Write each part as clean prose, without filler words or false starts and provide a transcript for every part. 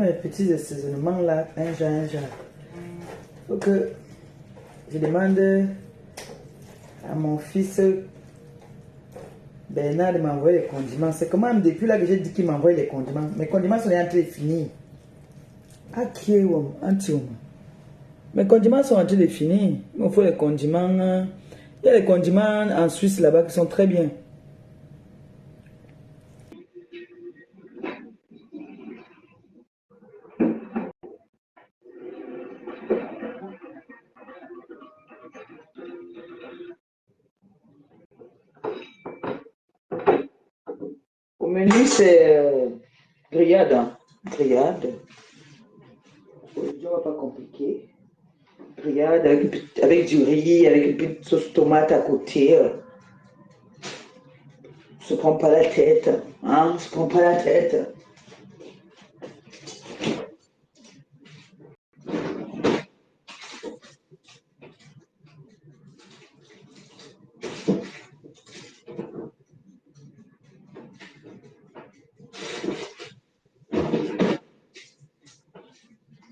mes petits assaisonnements là, un genre, un genre. Faut que je demande à mon fils Bernard de m'envoyer les condiments. C'est quand même depuis là que j'ai dit qu'il m'envoie les condiments. Mes condiments sont en train de finir. Mes condiments sont en train de finir. Il me faut les condiments. Il y a les condiments en Suisse là-bas qui sont très bien. Au menu, c'est grillade. Hein. Grillade. Aujourd'hui, on va pas compliquer. Grillade avec du riz, avec une petite sauce tomate à côté. On se prend pas la tête. Hein? On se prend pas la tête.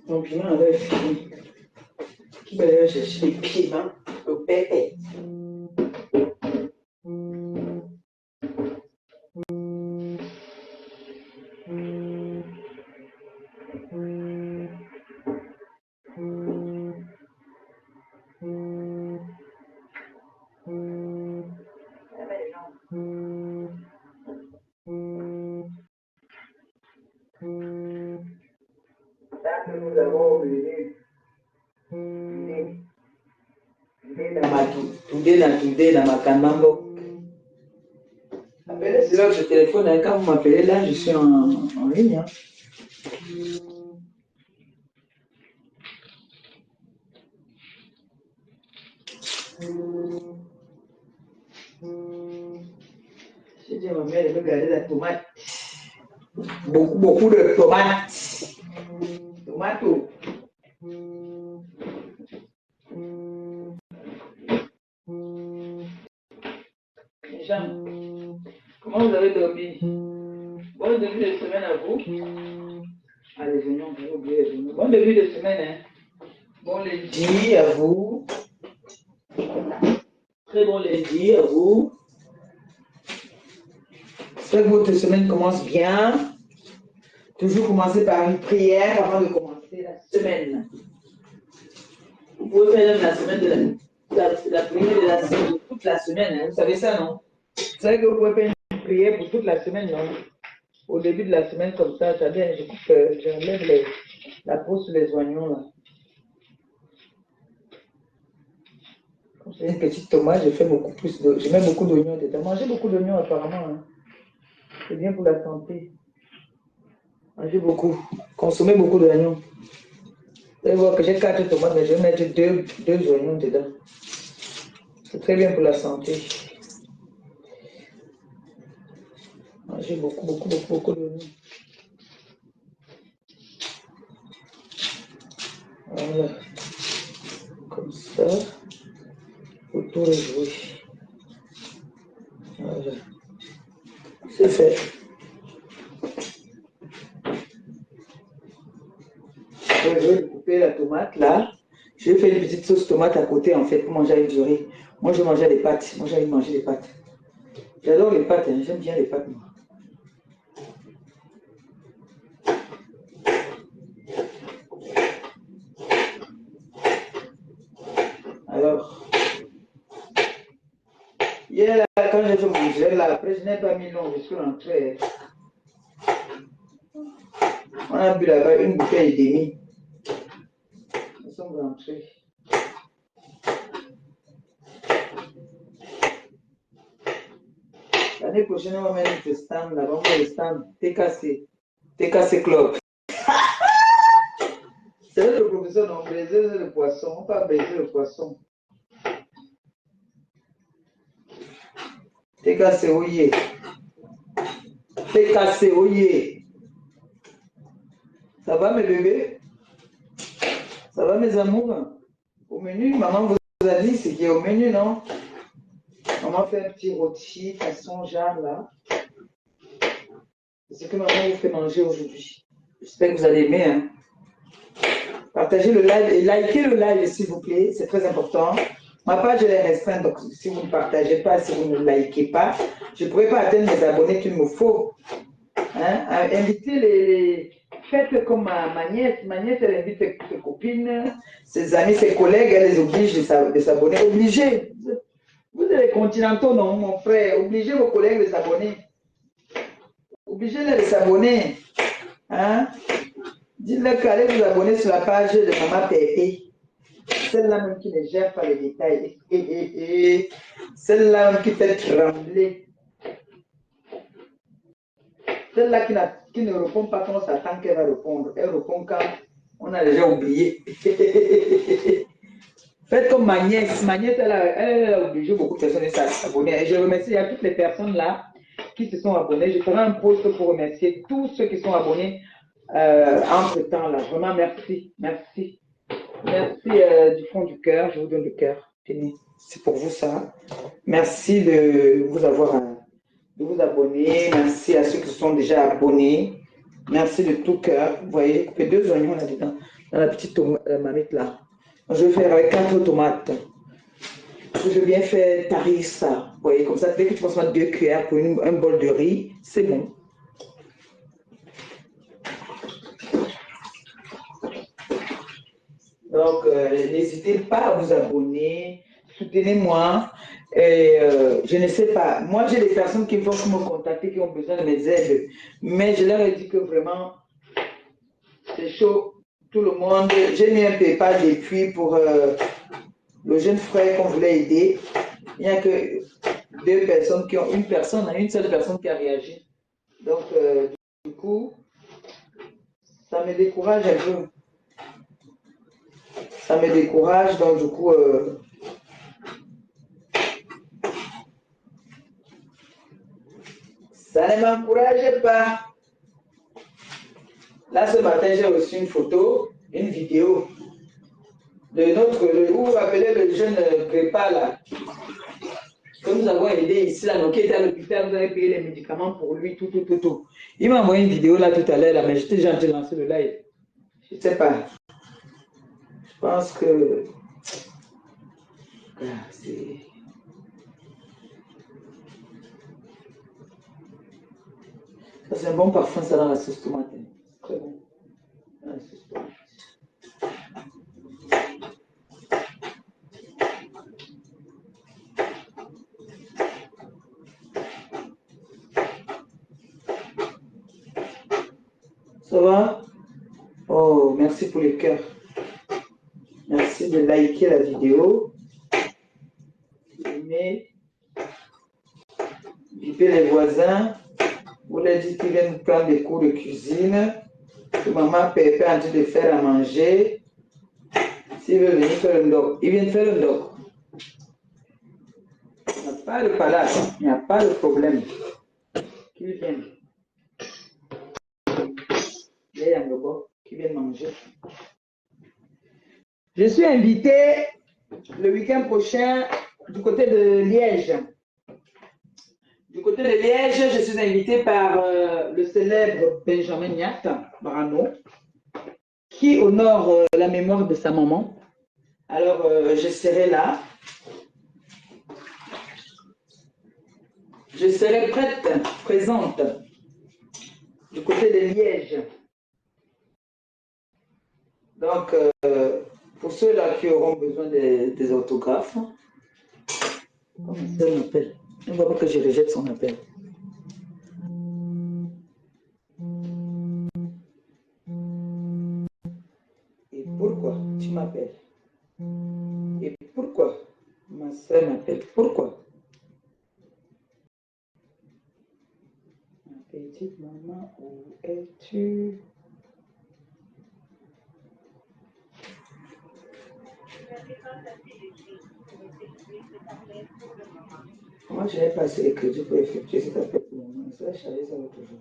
Donc, je m'enlève fini. Qui va aller chercher les piments, le pépé. Nous avons venu dans ma canambo. Appelez sur votre téléphone, hein, quand vous m'appelez là, je suis en ligne. Hein. J'ai dit à ma mère de me garder la tomate. Beaucoup de tomates. Tomato. Jean, comment vous avez dormi? Bon début de semaine à vous. Ah, les oignons, j'ai oublié les oignons. Bon début de semaine, hein. Bon lundi à vous. Très bon lundi à vous. J'espère que votre semaine commence bien. Toujours commencer par une prière avant de commencer la semaine. Vous pouvez faire même la semaine de la prière de la semaine, toute la semaine. Hein. Vous savez ça, non? Vous savez que vous pouvez faire une prière pour toute la semaine, non? Au début de la semaine, comme ça, j'enlève la peau sur les oignons, là. Comme c'est une petite tomate, je mets beaucoup d'oignons dedans. Mangez beaucoup d'oignons, apparemment. Hein. C'est bien pour la santé. Mangez beaucoup. Consommez beaucoup d'oignons. Vous allez voir que j'ai 4 tomates, mais je vais mettre deux oignons dedans. C'est très bien pour la santé. Mangez beaucoup d'oignons. Voilà. Comme ça. Faut tout rejouer. Voilà. C'est fait. Je vais couper la tomate là. Je vais faire une petite sauce tomate à côté en fait pour manger avec du riz. Moi je mangeais les pâtes. Moi j'ai envie de manger les pâtes. J'adore les pâtes, hein. J'aime bien les pâtes moi. Alors, hier quand j'ai fait manger là, après je n'ai pas mis long, je suis rentré. On a bu là-bas une bouteille et demie. Nous sommes rentrés. L'année prochaine, on va mettre le stand là-bas, on met le stand TKC Club. C'est le professeur, non, baiser le poisson, on va baiser le poisson. TKC, oye. TKC, oye. Ça va mes bébés? Ça va mes amours? Au menu, maman vous a dit ce qui est au menu, non? Maman fait un petit rôti façon genre là. C'est ce que maman vous fait manger aujourd'hui. J'espère que vous allez aimer. Hein. Partagez le live et likez le live, s'il vous plaît. C'est très important. Ma page est restreinte, donc si vous ne partagez pas, si vous ne likez pas, je ne pourrai pas atteindre les abonnés qu'il me faut. Hein? Invitez les. Faites comme ma nièce. Ma nièce, elle invite ses copines, ses amis, ses collègues, elle les oblige de s'abonner. Obligez. Vous êtes les continentaux, non, mon frère. Obligez vos collègues de s'abonner. Obligez-les de s'abonner. Hein? Dites-leur qu'allez vous abonner sur la page de Maman Pépé. Celle-là même qui ne gère pas les détails. Celle-là même qui fait trembler. Celle-là qui ne répond pas quand on s'attend qu'elle va répondre. Elle répond quand on a déjà oublié. Faites comme ma nièce. Ma nièce, elle a obligé beaucoup de personnes à s'abonner. Et je remercie à toutes les personnes là qui se sont abonnées. Je ferai un post pour remercier tous ceux qui sont abonnés entre-temps là. Vraiment, merci. Merci. Merci du fond du cœur. Je vous donne le cœur. C'est pour vous ça. Merci de vous avoir... de vous abonner. Merci à ceux qui sont déjà abonnés. Merci de tout cœur. Vous voyez, il fait 2 oignons là-dedans, dans la petite marmite là. Je vais faire avec 4 tomates. Je vais bien faire tarir ça. Vous voyez, comme ça, dès que tu passes 2 cuillères pour un bol de riz, c'est bon. Donc, n'hésitez pas à vous abonner. Soutenez-moi. Et je ne sais pas. Moi, j'ai des personnes qui vont me contacter, qui ont besoin de mes aides. Mais je leur ai dit que vraiment, c'est chaud. Tout le monde. J'ai mis un PayPal depuis pour le jeune frère qu'on voulait aider. Il n'y a que 2 personnes qui ont. Une seule personne qui a réagi. Donc, du coup, ça me décourage un peu. Ça me décourage. Donc, du coup, ça ne m'encourage pas. Là, ce matin, j'ai reçu une photo, une vidéo de où vous vous rappelez le jeune Grépa, là, que nous avons aidé ici, là, donc, qui était à l'hôpital, vous avez payé les médicaments pour lui, tout. Il m'a envoyé une vidéo là tout à l'heure, là, mais j'étais déjà en train de lancer le live. Je ne sais pas. Je pense que. Ça, c'est un bon parfum, ça, dans la sauce tomate. Très bon. Dans la sauce tomate. Ça va? Oh, merci pour les cœurs. Merci de liker la vidéo. Aimer. Biper les voisins. Vous leur dites qu'ils viennent prendre des cours de cuisine. Que maman Pépé est en train de faire à manger. S'ils veulent venir faire un doc, ils viennent faire un doc. Il n'y a pas de palace, il n'y a pas de problème. Qu'ils viennent. Il y a un doc qui viennent manger. Je suis invité le week-end prochain du côté de Liège. Du côté de Liège, je suis invité par le célèbre Benjamin Niat Brano, qui honore la mémoire de sa maman. Alors, je serai là. Je serai prête, présente, du côté de Liège. Donc, pour ceux-là qui auront besoin des autographes, comment ça m'appelle? Il ne faut pas que je rejette son appel. Et pourquoi tu m'appelles? Et pourquoi ma soeur m'appelle? Pourquoi? Ma petite maman, où es-tu? Moi, je n'ai pas assez de crédit pour effectuer cet appel pour le moment. Ça va charger ça l'autre jour.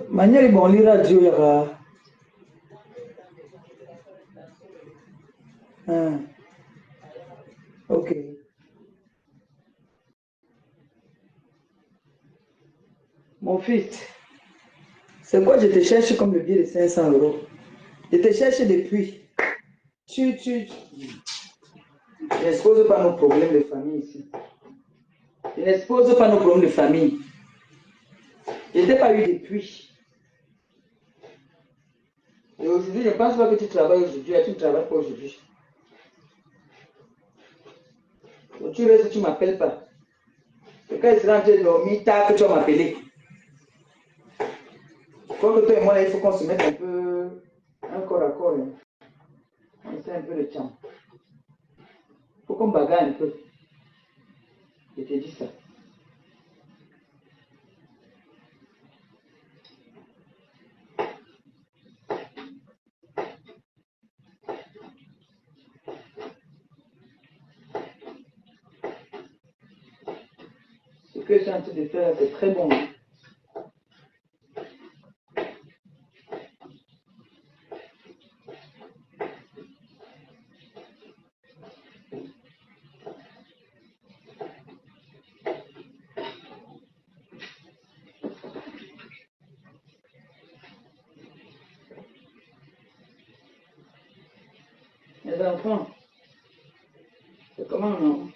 Manière bon lire radio yara. Ok. Mon fils, c'est quoi je te cherche comme le billet de 500 €? Je te cherche depuis. Tu n'exposes pas nos problèmes de famille ici. Tu n'exposes pas nos problèmes de famille. Je n'ai pas eu depuis. Et aujourd'hui, je ne pense pas que tu travailles aujourd'hui. Tu ne travailles pas aujourd'hui. Donc, tu restes, tu ne m'appelles pas. Et quand il sera en train de dormir, tard que tu vas m'appeler. Comme que toi et moi, il faut qu'on se mette un peu un corps à corps. Hein. On essaie un peu de temps. Il faut qu'on bagarre un peu. Je te dis ça. Ce que je suis en train de faire, c'est très bon. Hein. Les enfants, c'est comment non?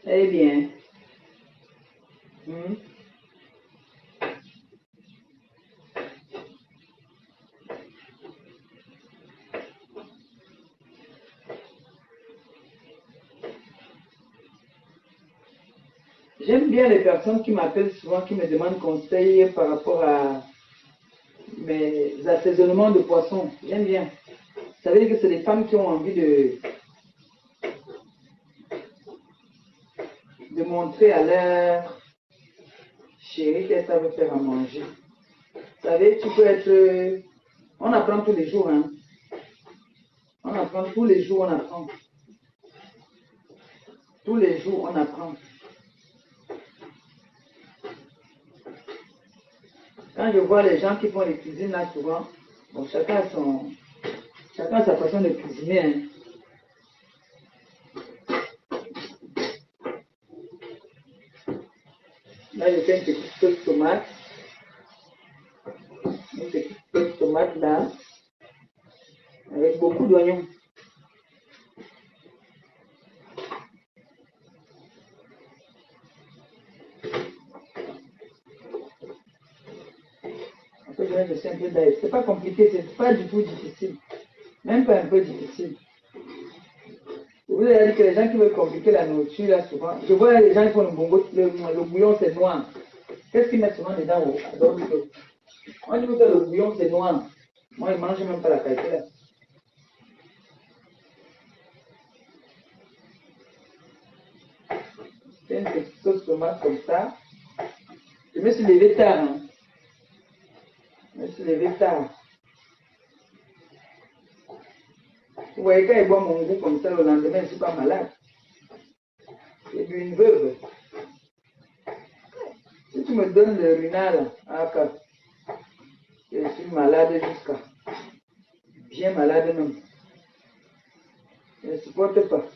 Eh bien. J'aime bien les personnes qui m'appellent souvent, qui me demandent conseil par rapport à mes assaisonnements de poissons. J'aime bien. Ça veut dire que c'est des femmes qui ont envie de montrer à leur chérie qu'elles savent faire à manger. Vous savez, tu peux être... On apprend tous les jours, hein. On apprend tous les jours, on apprend. Tous les jours, on apprend. Quand je vois les gens qui font les cuisines là souvent, bon, chacun a sa façon de cuisiner. Hein. Là, je fais une petite sauce tomate. Une petite sauce tomate là, avec beaucoup d'oignons. Après, je vais laisser un peu d'ail. C'est pas compliqué, c'est pas du tout difficile. Même pas un peu difficile. Vous avez dit que les gens qui veulent compliquer la nourriture, là, souvent, je vois les gens qui font le bongo, le bouillon, c'est noir. Qu'est-ce qu'ils mettent souvent dedans? On dit que le bouillon, c'est noir. Moi, je ne mange même pas la qualité, là. C'est une petite sauce tomate comme ça. Je me suis levé tard. Hein. Je me suis levé tard. Vous voyez, quand il boit mon goût comme ça, le lendemain, je ne suis pas malade. J'ai bu une veuve. Si tu me donnes le runal, je suis malade jusqu'à. Bien malade même. Je ne supporte pas.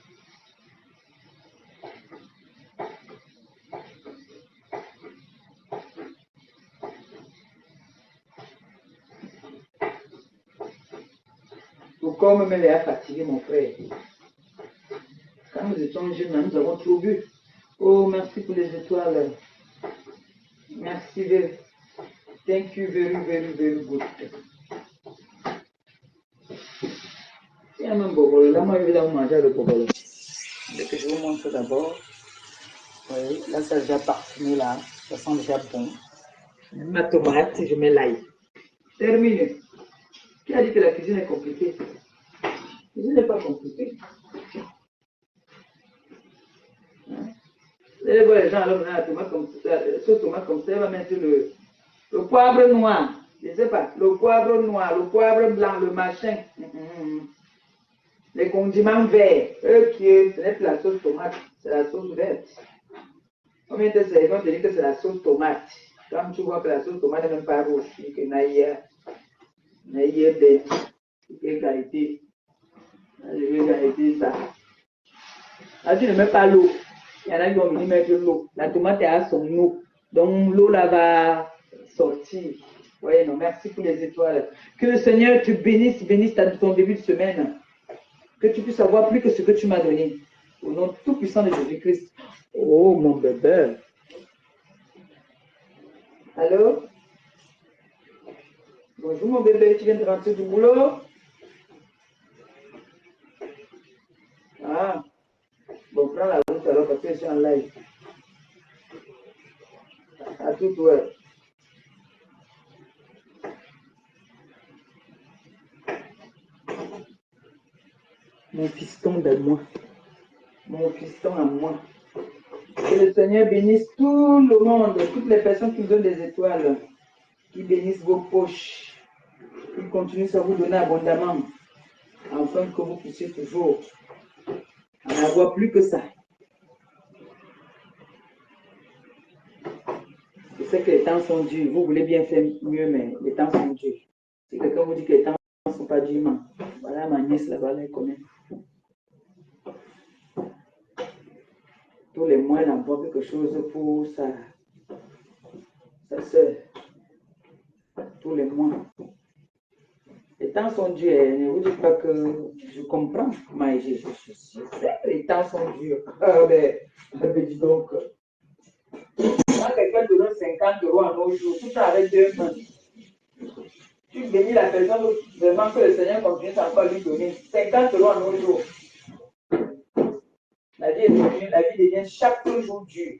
Tout comme me l'a fatigué, mon frère. Quand nous étions jeunes, nous avons trop bu. Oh, merci pour les étoiles. Merci. Thank you very, very, very good. Il y a même bobolo. Là, moi, évidemment, manger le bobolo. Dès que je vous montre d'abord. Oui, là, ça a déjà parfumé, là. Ça sent déjà bon. Je mets ma tomate et je mets l'ail. Terminé. Qui a dit que la cuisine est compliquée? La cuisine n'est pas compliquée. Hein? Vous allez voir les gens, alors, la tomate comme ça, ce tomate comme ça, elle va mettre le poivre noir. Je ne sais pas, le poivre noir, le poivre blanc, le machin. Les condiments verts, eux qui ce n'est plus la sauce tomate, c'est la sauce verte. Combien de secondes te dit que c'est la sauce tomate? Quand tu vois que la sauce tomate n'est même pas rouge, tu dis que naïe bête, quelle qualité. Je vais arrêter ça. Ah, tu ne mets pas l'eau. Il y en a qui vont venir mettre l'eau. La tomate est à son eau. Donc l'eau là va sortir. Oui, non, merci pour les étoiles. Que le Seigneur te bénisse, bénisse ton début de semaine. Que tu puisses avoir plus que ce que tu m'as donné. Au nom tout puissant de Jésus-Christ. Oh, mon bébé. Allô? Bonjour, mon bébé. Tu viens de rentrer du boulot? Ah. Bon, prends la route alors parce que je suis en live. À tout, ouais. Mon fiston de moi. Mon fiston à moi. Que le Seigneur bénisse tout le monde, toutes les personnes qui nous donnent des étoiles, qui bénissent vos poches, qui continuent à vous donner abondamment, afin que vous puissiez toujours en avoir plus que ça. Je sais que les temps sont durs, vous voulez bien faire mieux, mais les temps sont durs. Si quelqu'un vous dit que les temps ne sont pas durs, voilà ma nièce là-bas, elle connaît. Tous les mois, elle envoie quelque chose pour sa soeur. Tous les mois. Les temps sont durs. Ne vous dites pas que je comprends. Mais je sais que les temps sont durs. Mais dis donc. Quand quelqu'un te donne 50 € en nos jours, tout ça avec 2 mains. Tu bénis la personne, vraiment que le Seigneur continue encore à lui donner 50 € en nos jours. La vie devient chaque jour dur.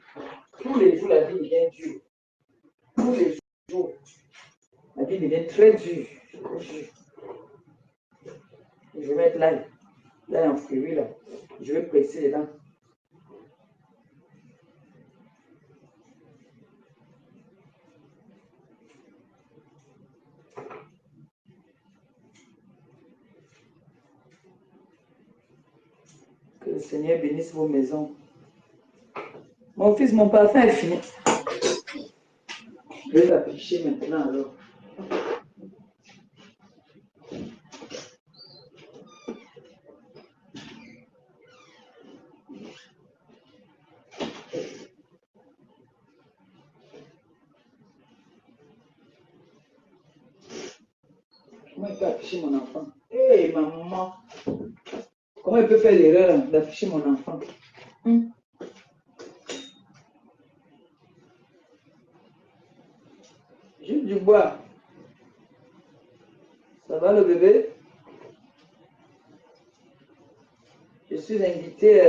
Tous les jours, la vie devient dure. Tous les jours, la vie devient très dure. Je vais mettre l'ail. L'ail en fruits, là. Je vais presser les dents. Que le Seigneur bénisse vos maisons. Mon fils, mon parfum est fini. Je vais l'afficher maintenant alors. Comment il peut afficher mon enfant? Hé, maman! Comment il peut faire l'erreur d'afficher mon enfant? Juste du bois. Ça va le bébé? Je suis invité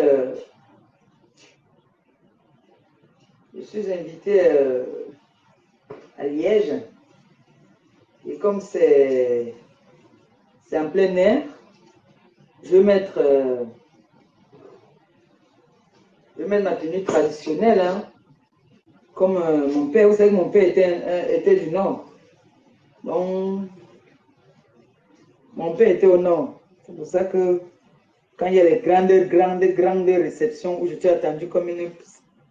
à Liège. Et comme c'est en plein air, je vais mettre ma tenue traditionnelle. Hein. Comme mon père, vous savez que mon père était du Nord. Donc, mon père était au Nord. C'est pour ça que quand il y a les grandes réceptions où je suis attendue comme une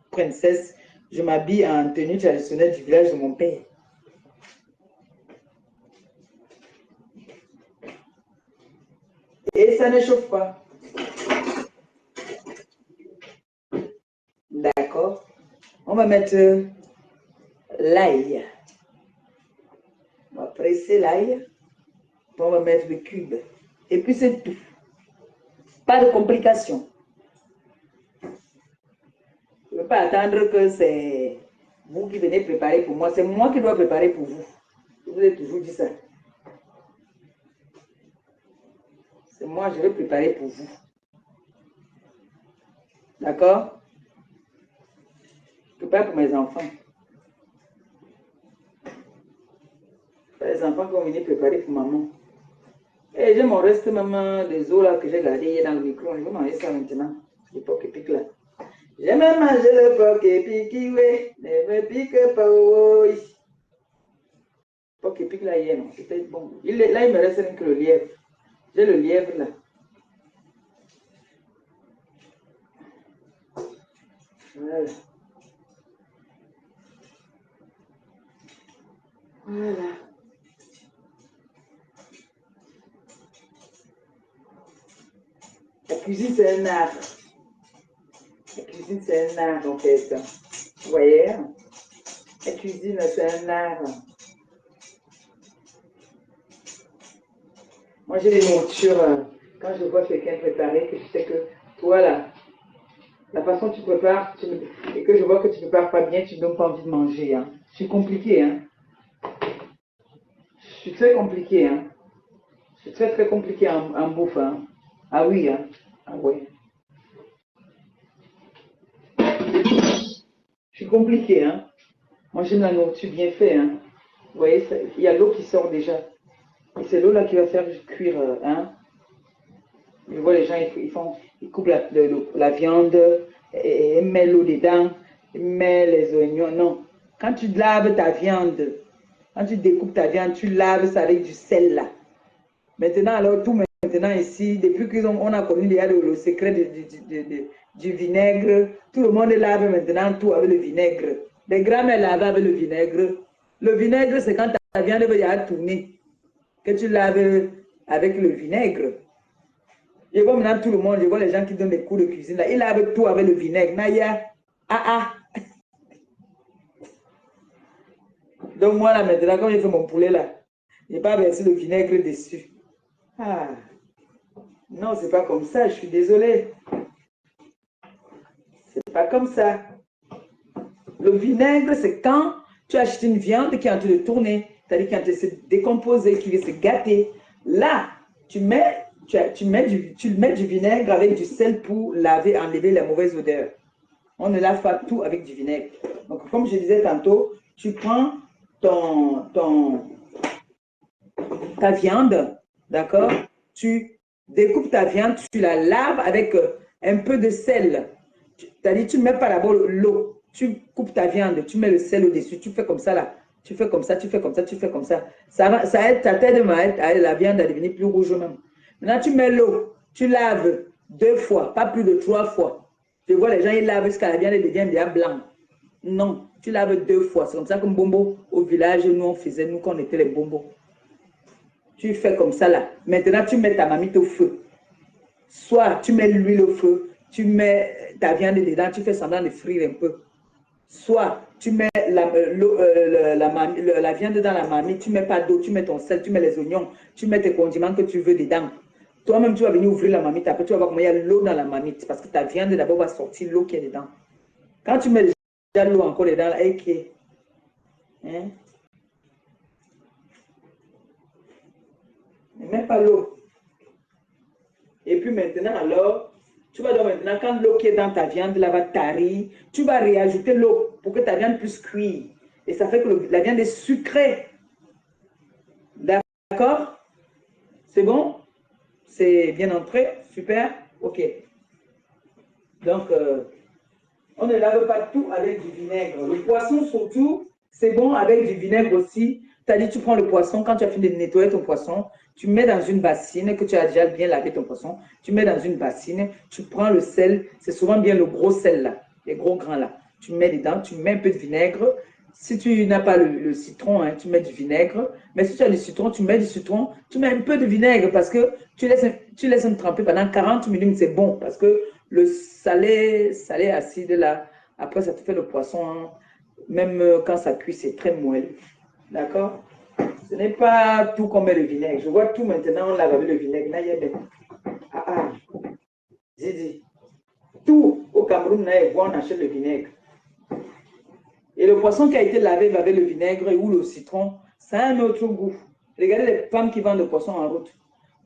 princesse, je m'habille en tenue traditionnelle du village de mon père. Et ça ne chauffe pas. D'accord. On va mettre l'ail. On va presser l'ail. On va mettre le cube. Et puis c'est tout. Pas de complications. Je ne veux pas attendre que c'est vous qui venez préparer pour moi. C'est moi qui dois préparer pour vous. Je vous ai toujours dit ça. C'est moi, je vais préparer pour vous. D'accord? Je prépare pour mes enfants. Les enfants qui vont venir préparer pour maman. Et j'ai mon reste même des os là que j'ai gardé dans le micro. Je vais manger ça maintenant. Le porc épic là. J'ai même mangé le porc épic, oui. Ne me pique pas, oui. Le porc épic là hier, non. C'était bon. Là, il me reste même que le lièvre. J'ai le lièvre là. Voilà. Voilà. La cuisine, c'est un art. La cuisine, c'est un art, en fait. Vous voyez? La cuisine, c'est un art. Moi, j'ai des montures. Quand je vois quelqu'un préparer, que je sais que toi, là, la façon dont tu prépares, et que je vois que tu prépares pas bien, tu ne donnes pas envie de manger. Hein. Je suis compliqué. Hein. Je suis très compliqué. Hein. Je suis très, très compliqué en bouffe. Hein. Ah oui. Hein. Ah ouais. Je suis compliqué. Hein. Moi, j'aime la nourriture bien faite. Hein. Vous voyez, il y a l'eau qui sort déjà. Et c'est l'eau là qui va faire cuire. Hein. Je vois les gens, ils coupent la viande, et mettent l'eau dedans, ils mettent les oignons. Non. Quand tu laves ta viande, quand tu découpes ta viande, tu laves ça avec du sel là. Maintenant, alors, tout maintenant ici, depuis qu'on a connu le secret du vinaigre, tout le monde lave maintenant tout avec le vinaigre. Les grands-mères lavent avec le vinaigre. Le vinaigre, c'est quand ta viande va tourner, que tu laves avec le vinaigre. Je vois maintenant tout le monde, je vois les gens qui donnent des cours de cuisine, là, ils lavent tout avec le vinaigre. Naya, Donc moi, là, maintenant, quand j'ai fait mon poulet, là, je n'ai pas versé le vinaigre dessus. Ah, non, c'est pas comme ça, je suis désolée. C'est pas comme ça. Le vinaigre, c'est quand tu achètes une viande qui est en train de tourner, c'est-à-dire qui est en train de se décomposer, qui veut se gâter. Là, tu mets du vinaigre avec du sel pour laver, enlever la mauvaise odeur. On ne lave pas tout avec du vinaigre. Donc, comme je disais tantôt, tu prends ta viande, d'accord? Tu découpes ta viande, tu la laves avec un peu de sel. C'est-à-dire, tu ne mets pas d'abord l'eau. Tu coupes ta viande, tu mets le sel au-dessus, tu fais comme ça là. Tu fais comme ça, tu fais comme ça, tu fais comme ça. Ça aide ta tête à la viande à devenir plus rouge même. Maintenant, tu mets l'eau, tu laves 2 fois, pas plus de 3 fois. Je vois les gens, ils lavent jusqu'à la viande devient déjà blanc. Non, tu laves 2 fois. C'est comme ça comme Bombo, au village, nous, on faisait, nous, quand on était les bombos. Tu fais comme ça là. Maintenant, tu mets ta marmite au feu. Soit tu mets l'huile au feu, tu mets ta viande dedans, tu fais semblant de frire un peu. Soit tu mets la viande dans la marmite, tu ne mets pas d'eau, tu mets ton sel, tu mets les oignons, tu mets tes condiments que tu veux dedans. Toi-même, tu vas venir ouvrir la marmite, après tu vas voir comment il y a l'eau dans la marmite, parce que ta viande d'abord va sortir l'eau qui est dedans. Quand tu mets déjà l'eau encore dedans, là, ok. Hein? Ne mets pas l'eau. Et puis maintenant, alors, tu vas donc maintenant, quand l'eau qui est dans ta viande là va tarir, tu vas réajouter l'eau pour que ta viande puisse cuire. Et ça fait que la viande est sucrée. D'accord? C'est bon? C'est bien entré? Super? Ok. Donc, on ne lave pas tout avec du vinaigre. Le poisson, surtout, c'est bon avec du vinaigre aussi. C'est-à-dire, tu prends le poisson, quand tu as fini de nettoyer ton poisson, tu mets dans une bassine, que tu as déjà bien lavé ton poisson, tu mets dans une bassine, tu prends le sel, c'est souvent bien le gros sel là, les gros grains là. Tu mets dedans, tu mets un peu de vinaigre. Si tu n'as pas le citron, hein, tu mets du vinaigre. Mais si tu as du citron, tu mets du citron, tu mets un peu de vinaigre parce que tu laisses tremper pendant 40 minutes, c'est bon. Parce que le salé acide là, après ça te fait le poisson, hein, même quand ça cuit, c'est très moelleux. D'accord? Ce n'est pas tout qu'on met le vinaigre. Je vois tout maintenant, on lave avec le vinaigre. Ah ah, Didi. Tout au Cameroun, on achète le vinaigre. Et le poisson qui a été lavé avec le vinaigre ou le citron, ça a un autre goût. Regardez les femmes qui vendent le poisson en route.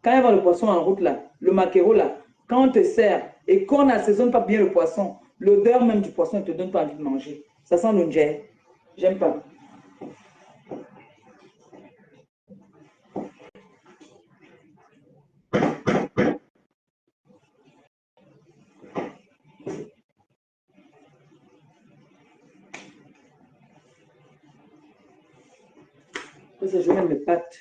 Quand elles vendent le poisson en route, là, le maquereau, là, quand on te sert et qu'on n'assaisonne pas bien le poisson, l'odeur même du poisson ne te donne pas envie de manger. Ça sent l'ongère. J'aime pas. Ça, je mets mes pâtes.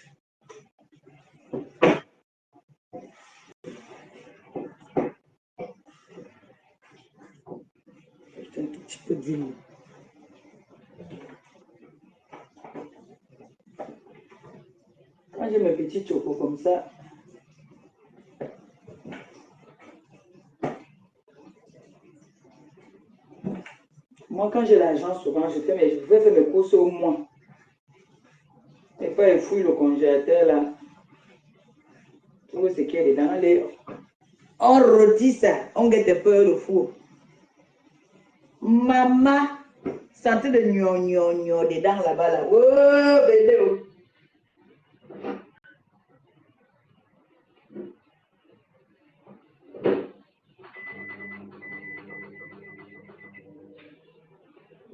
Un tout peu d'huile. Moi, j'ai mes petits chocos comme ça. Moi, quand j'ai l'argent, souvent, je vais faire mes courses au moins. Et pas je fouille le congélateur là. Tout ce qui est dedans. On rôtit ça. On guette peu le four. Maman, sentez de gnon dedans là-bas là. Oh, bébé. Oh.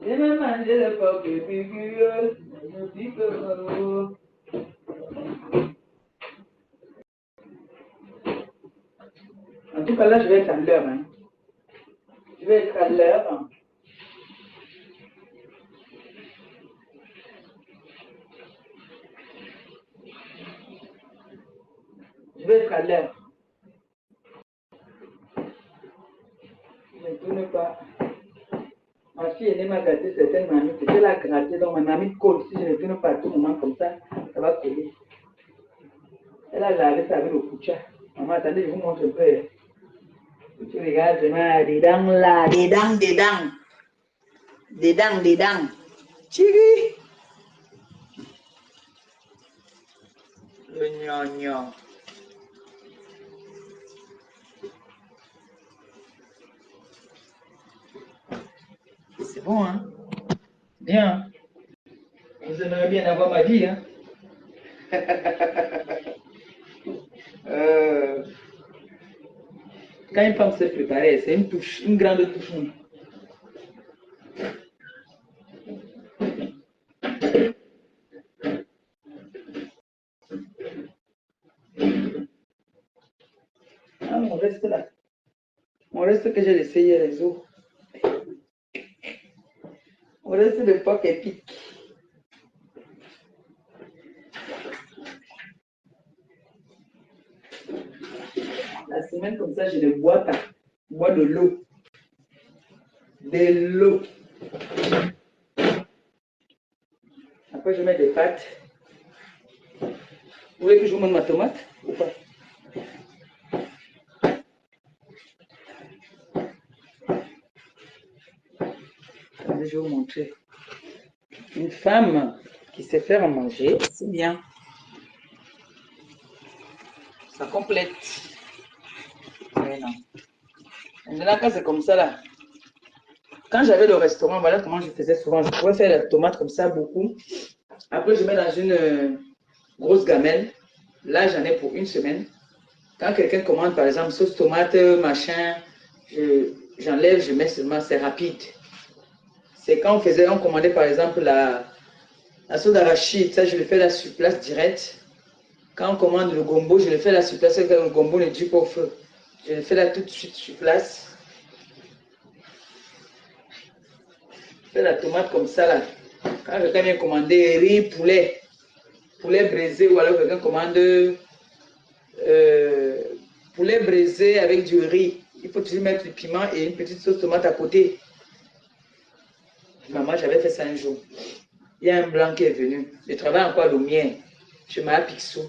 Et maman, je ne pas que figure, je pique l'eau. En tout cas, là, je vais être à l'heure. Hein. Je vais être à l'heure. Je vais être à l'heure. Ne tourne pas. Ma fille aînée m'a gâté certaines mamies. Je vais la gratter. Donc, ma mamie colle. Si je ne tourne pas à tout moment comme ça va coller. Elle a lavé ça avec le coucha. Maman, attendez, je vous montre un peu. Tu regardes vraiment des dents là. Des dents. Des dents. Chiri. Le gnognon. C'est bon, hein? Bien. Vous aimeriez bien avoir ma vie, hein? Quand une femme s'est préparée, c'est une touche, une grande touche. Ah, mon reste là. Mon reste que j'ai laissé hier les os. Mon reste de porc épique. La semaine comme ça, je ne bois pas. Je bois de l'eau. De l'eau. Après, je mets des pâtes. Vous voulez que je vous montre ma tomate ou pas? Attendez, je vais vous montrer. Une femme qui sait faire à manger, c'est bien. Ça complète. Mais non. Maintenant, quand c'est comme ça, là, quand j'avais le restaurant, voilà comment je faisais souvent. Je pouvais faire la tomate comme ça, beaucoup. Après, je mets dans une grosse gamelle. Là, j'en ai pour une semaine. Quand quelqu'un commande, par exemple, sauce tomate, machin, j'enlève, je mets seulement, c'est rapide. C'est quand on commandait, par exemple, la sauce d'arachide, ça, je le fais là sur place direct. Quand on commande le gombo, je le fais là sur place, quand le gombo ne dure pas au feu. Je le fais là tout de suite sur place. Je fais la tomate comme ça là. Quand quelqu'un vient commander riz, poulet braisé, ou alors quelqu'un commande poulet braisé avec du riz. Il faut toujours mettre du piment et une petite sauce tomate à côté. Maman, j'avais fait ça un jour. Il y a un blanc qui est venu. Je travaille encore le mien. Je m'ai à Picsou.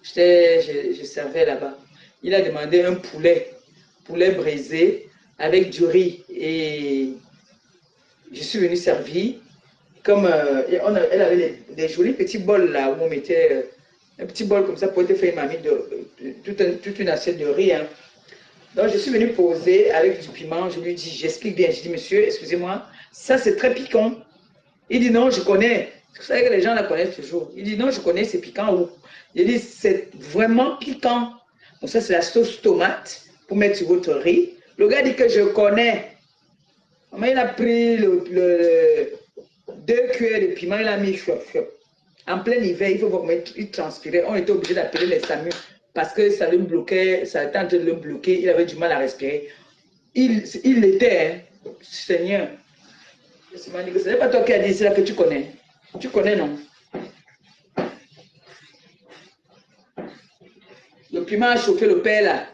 Je servais là-bas. Il a demandé un poulet braisé avec du riz. Et je suis venue servir. Comme elle avait des jolis petits bols là où on mettait un petit bol comme ça pour être fait une mamie toute une assiette de riz. Hein. Donc je suis venue poser avec du piment. Je lui dis, j'explique bien. Je dis, monsieur, excusez-moi, ça c'est très piquant. Il dit, non, je connais. Vous savez que les gens la connaissent toujours. Il dit, non, je connais, c'est piquant où? Il dit, c'est vraiment piquant. Donc ça, c'est la sauce tomate pour mettre sur votre riz. Le gars dit que je connais. Mais il a pris 2 cuillères de piment, il a mis chouop. En plein hiver, il faut voir comment il transpirait. On était obligé d'appeler les SAMU parce que ça le bloquait, ça était en train de le bloquer. Il avait du mal à respirer. Il l'était, hein. Seigneur. Ce n'est pas toi qui as dit cela que tu connais. Tu connais, non? Le piment a chauffé le père là.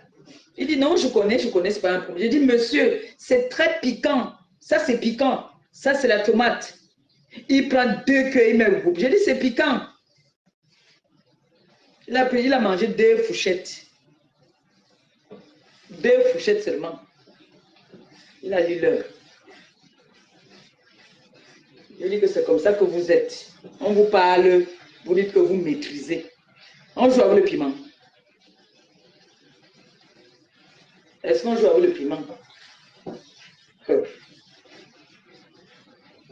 Il dit non, je connais, c'est pas un problème. J'ai dit, monsieur, c'est très piquant. Ça, c'est piquant. Ça, c'est la tomate. Il prend 2 queues, il met au groupe. J'ai dit, c'est piquant. Il a mangé 2 fourchettes. 2 fourchettes seulement. Il a lu l'heure. Je dis que c'est comme ça que vous êtes. On vous parle, vous dites que vous maîtrisez. On joue avec le piment. Est-ce qu'on joue avec le piment?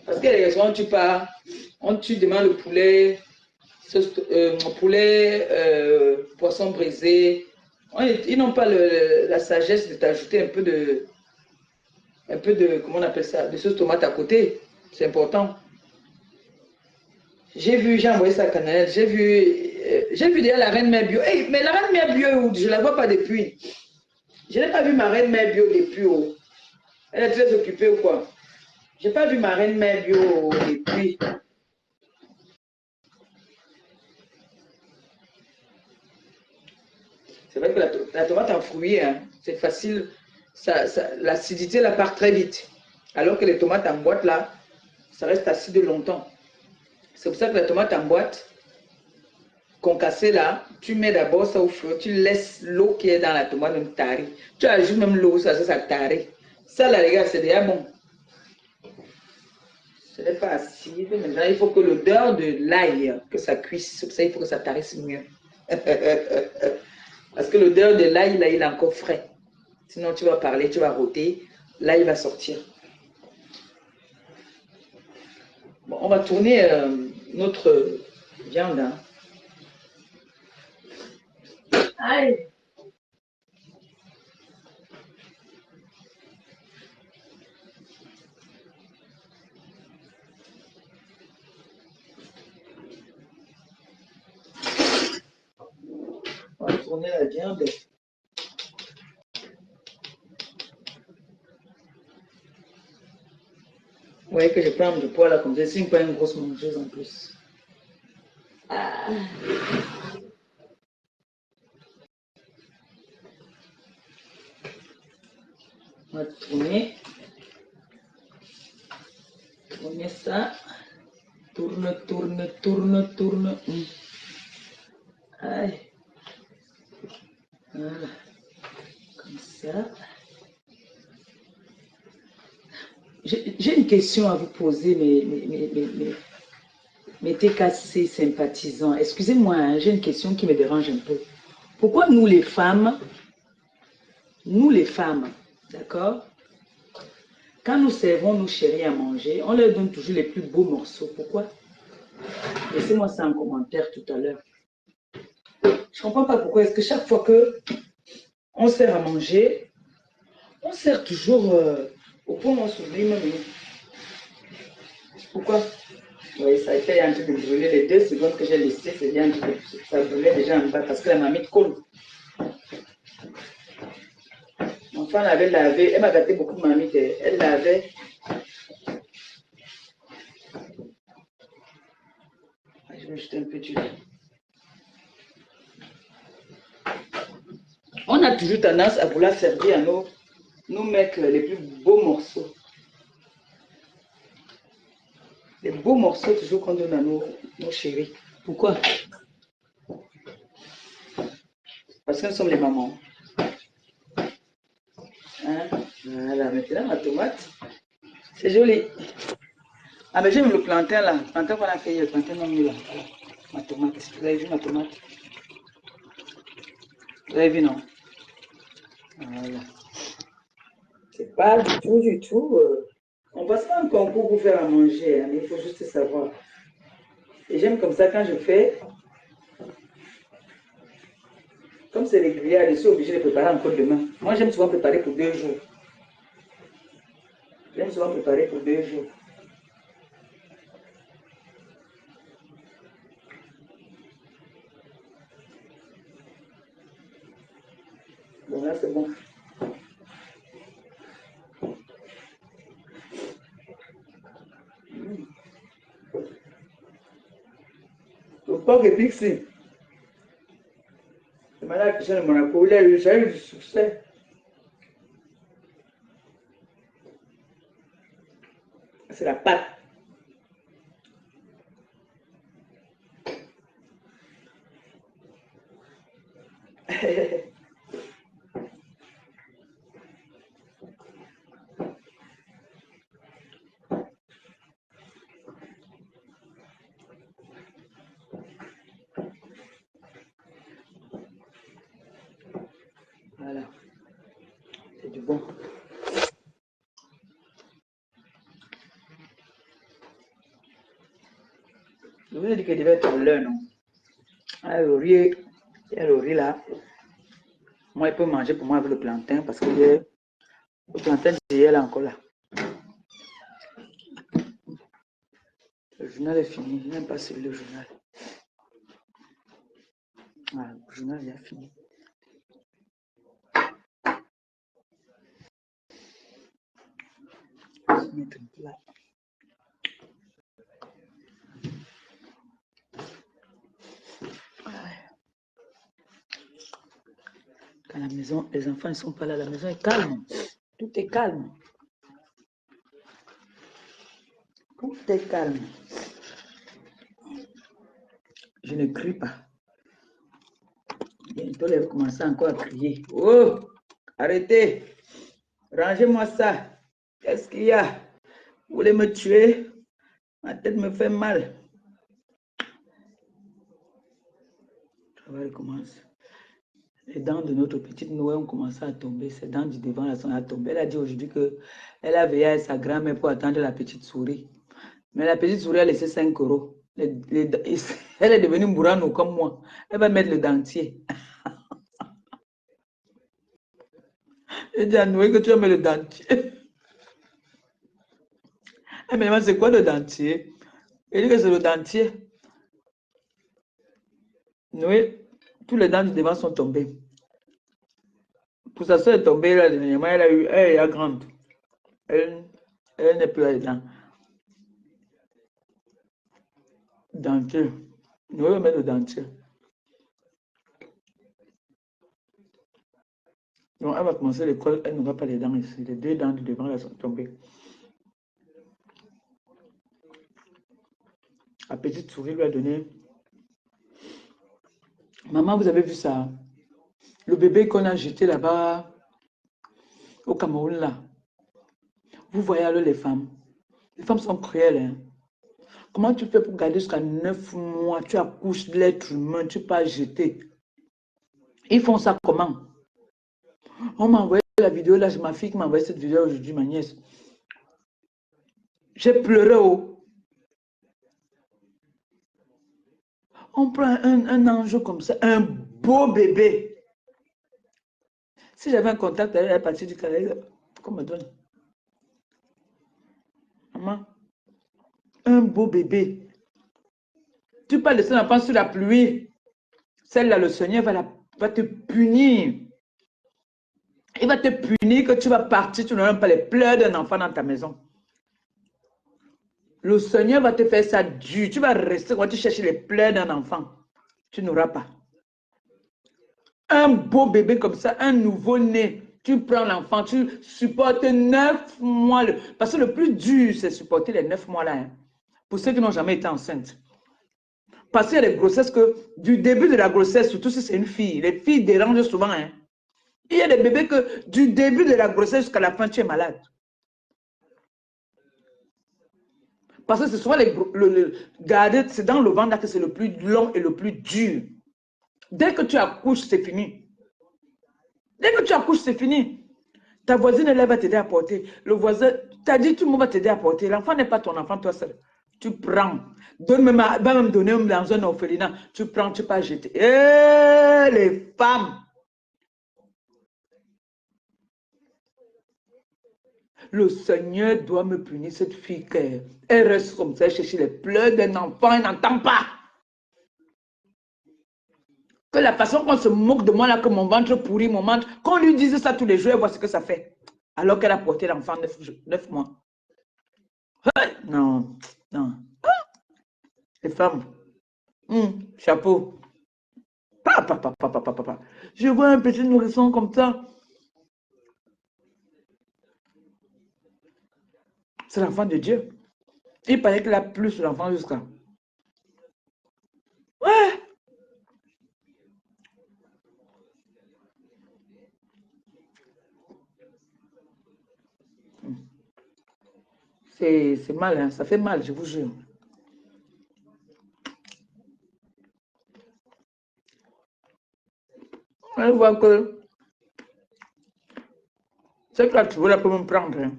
Parce que les restaurants, tu pars, tu demandes le poulet, poisson brisé. Ils n'ont pas la sagesse de t'ajouter un peu de, comment on appelle ça, de sauce tomate à côté. C'est important. J'ai envoyé ça à Canal, j'ai vu déjà la reine mère bio. Hey, mais la reine mère bio, je ne la vois pas depuis. Je n'ai pas vu ma reine mère bio depuis. Oh. Elle est très occupée ou quoi? Je n'ai pas vu ma reine mère bio depuis. C'est vrai que la tomate en fruits, hein, c'est facile. L'acidité la part très vite. Alors que les tomates en boîte, là, ça reste acide longtemps. C'est pour ça que la tomate en boîte, concassée là, tu mets d'abord ça au feu, tu laisses l'eau qui est dans la tomate même tarir. Tu ajoutes même l'eau, ça tarit. Ça là, les gars, c'est déjà bon. Ce n'est pas acide. Maintenant, il faut que l'odeur de l'ail, que ça cuise. C'est pour ça qu'il faut que ça tarisse mieux. Parce que l'odeur de l'ail, là, il est encore frais. Sinon, tu vas parler, tu vas rôter. L'ail va sortir. Bon, on va tourner notre viande. Hein. Aïe! On va tourner la viande. Vous voyez que je prends du poids là comme ça. C'est pas une grosse mangeuse en plus. Ah. On va tourner. Tourner ça. Tourne, tourne, tourne, tourne. Aïe. Voilà. Comme ça. J'ai une question à vous poser, mes TKC sympathisants. Excusez-moi, hein, j'ai une question qui me dérange un peu. Pourquoi nous les femmes, d'accord, quand nous servons nos chéris à manger, on leur donne toujours les plus beaux morceaux. Pourquoi? Laissez-moi ça en commentaire tout à l'heure. Je ne comprends pas pourquoi est-ce que chaque fois que on sert à manger, on sert toujours au point où on s'oublie même. Pourquoi? Oui, ça a été un truc de brûler les 2 secondes que j'ai laissé, c'est bien, ça brûlait déjà en bas parce que la mamie colle. Mon enfant l'avait lavé, elle m'a gâté beaucoup de mamie, elle lavait. Je vais jeter un peu d'huile. On a toujours tendance à vouloir servir à nos mecs les plus beaux morceaux. Les beaux morceaux toujours qu'on donne à nos chéris. Pourquoi? Parce que nous sommes les mamans. Hein? Voilà, maintenant ma tomate. C'est joli. Ah, mais j'aime le plantain là. Le plantain qu'on a fait, le plantain non là. Ma tomate. Vous avez vu ma tomate? Vous avez vu, non? Voilà. C'est pas du tout. On passe pas un concours pour faire à manger, hein, mais il faut juste savoir. Et j'aime comme ça quand je fais. Comme c'est régulier, je suis obligée de préparer encore demain. Moi, j'aime souvent préparer pour 2 jours. J'aime souvent préparer pour 2 jours. Bon, là, c'est bon. Le porc est pixie. C'est malade que c'est de Monaco. Il a eu du succès. C'est la pâte. Voilà. C'est du bon. Je vous ai dit que je devais être à l'heure, non? Ah, le riz, il y a le riz là. Moi, il peut manger pour moi avec le plantain parce que le plantain d'hier là encore là. Le journal est fini. Je n'aime pas suivre le journal. Ah, le journal il a fini. Je vais mettre un plat. Quand la maison, les enfants ne sont pas là, la maison est calme. Tout est calme. Tout est calme. Je ne crie pas. Bientôt, elle va commencer encore à crier. Oh, arrêtez. Rangez-moi ça. Qu'est-ce qu'il y a? Vous voulez me tuer? Ma tête me fait mal. Le travail commence. Les dents de notre petite Noé ont commencé à tomber. Ses dents du devant sont à tomber. Elle a dit aujourd'hui qu'elle a veillé à sa grand-mère pour attendre la petite souris. Mais la petite souris a laissé 5 €. Elle est devenue bourrano comme moi. Elle va mettre le dentier. Je dis à Noé que tu vas mettre le dentier. Elle me demande c'est quoi le dentier? Elle dit que c'est le dentier. Noé, tous les dents du devant sont tombées. Pour sa soeur est tombée là dernièrement, elle est grande. Elle n'est plus à les dents. Dentier. Noé va mettre le dentier. Donc elle va commencer l'école, elle n'aura pas les dents ici. Les 2 dents du devant là sont tombées. La petite souris lui a donné. Maman, vous avez vu ça? Le bébé qu'on a jeté là-bas au Cameroun là. Vous voyez alors les femmes. Les femmes sont cruelles. Hein? Comment tu fais pour garder jusqu'à 9 mois? Tu accouches de l'être humain, tu peux pas jeter. Ils font ça comment? On m'a envoyé la vidéo là, c'est ma fille qui m'a envoyé cette vidéo aujourd'hui, ma nièce. J'ai pleuré. Oh. On prend un ange comme ça, un beau bébé. Si j'avais un contact avec la partie du Canada, qu'on me donne. Maman, un beau bébé. Tu peux laisser l'enfant sur la pluie. Celle-là, le Seigneur va te punir. Il va te punir que tu vas partir, tu n'auras pas les pleurs d'un enfant dans ta maison. Le Seigneur va te faire ça dur. Tu vas rester quand tu cherches les pleurs d'un enfant. Tu n'auras pas. Un beau bébé comme ça, un nouveau-né. Tu prends l'enfant, tu supportes 9 mois. Parce que le plus dur, c'est supporter les 9 mois là. Hein, pour ceux qui n'ont jamais été enceintes. Parce qu'il y a des grossesses que, du début de la grossesse, surtout si c'est une fille, les filles dérangent souvent. Hein. Il y a des bébés que, du début de la grossesse jusqu'à la fin, tu es malade. Parce que c'est souvent garder, c'est dans le ventre là que c'est le plus long et le plus dur. Dès que tu accouches, c'est fini. Dès que tu accouches, c'est fini. Ta voisine, elle va t'aider à porter. Le voisin, t'as dit, tout le monde va t'aider à porter. L'enfant n'est pas ton enfant, toi seul. Tu prends. Va même donner dans un orphelinat. Tu prends, tu peux jeter. Eh, les femmes. Le Seigneur doit me punir, cette fille qu'elle reste comme ça, chercher les pleurs d'un enfant, elle n'entend pas. Que la façon qu'on se moque de moi, là, que mon ventre pourrit, mon ventre, qu'on lui dise ça tous les jours, elle voit ce que ça fait. Alors qu'elle a porté l'enfant 9 mois. Non, non. Les femmes, chapeau. Papa. Je vois un petit nourrisson comme ça. C'est l'enfant de Dieu. Il paraît qu'il a plus l'enfant jusqu'à. Ouais. C'est mal, hein? Ça fait mal, je vous jure. On voit que ce que tu veux là peut me prendre. Hein.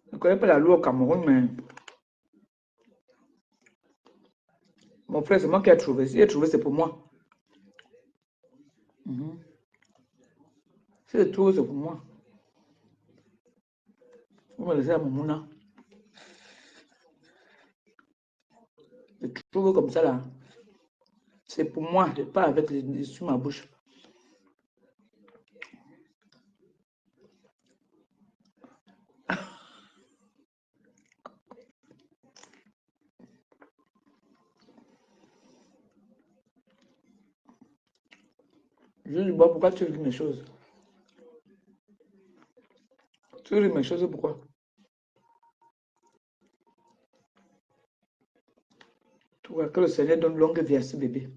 Je ne connais pas la loi au Cameroun, mais mon frère, c'est moi qui ai trouvé. Si j'ai trouvé, c'est pour moi. Si j'ai trouvé, c'est pour moi. Vous me laissez à mon mouna. Je trouve comme ça là. C'est pour moi, je pas avec les sur ma bouche. Je dis, bon, pourquoi tu lis mes choses? Tu lis mes choses, pourquoi? Tu vois que le Seigneur donne longue vie à ce bébé.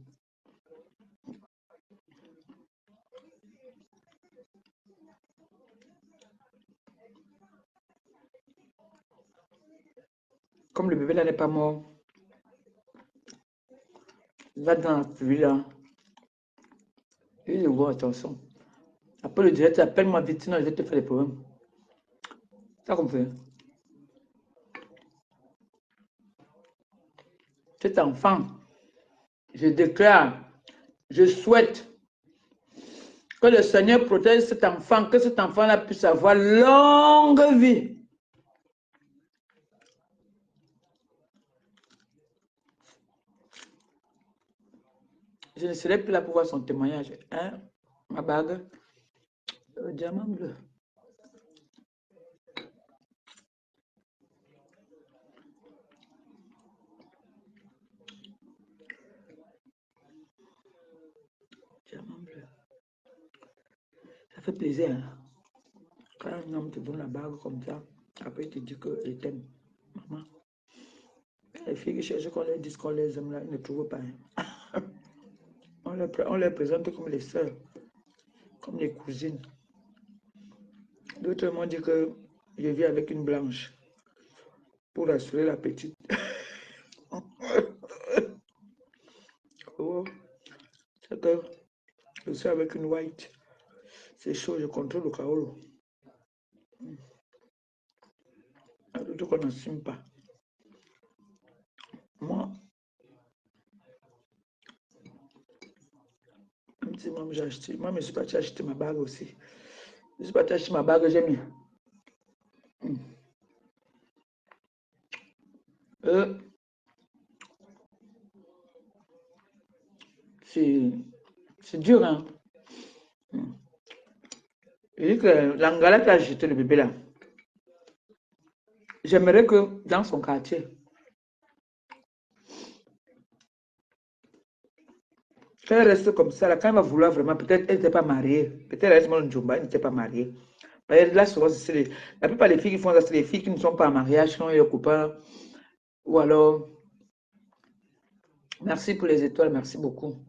Comme le bébé là n'est pas mort, il va dans la pluie là. Il dit, oh, attention. Après le direct, appelle-moi vite, sinon je vais te faire des problèmes. Ça compris? Cet enfant, je déclare, je souhaite que le Seigneur protège cet enfant, que cet enfant-là puisse avoir longue vie. Je ne serai plus là pour voir son témoignage. Hein? Ma bague, le diamant bleu. Diamant bleu. Ça fait plaisir. Hein? Quand un homme te donne la bague comme ça, après il te dit qu'il t'aime. Maman. Les filles qui cherchent qu'on leur dise qu'on les aime là, ils ne trouvent pas. Hein? On les présente comme les sœurs, comme les cousines. D'autres m'ont dit que je vis avec une blanche pour rassurer la petite. Oh, c'est que je suis avec une white. C'est chaud, je contrôle le chaos. D'autres qu'on n'assume pas. Moi, même si moi j'ai acheté, moi je suis parti acheter ma bague aussi. Je suis parti acheter ma bague, j'ai mis. C'est dur, hein. Je dis que l'Angala qui a acheté le bébé là, j'aimerais que dans son quartier, quand elle reste comme ça, là, quand elle va vouloir vraiment, peut-être elle n'était pas mariée, peut-être elle reste Djumba, elle n'était pas mariée. Là, souvent, la plupart des filles qui font ça, c'est les filles qui ne sont pas en mariage, qui ont eu un copain, ou alors, merci pour les étoiles, merci beaucoup.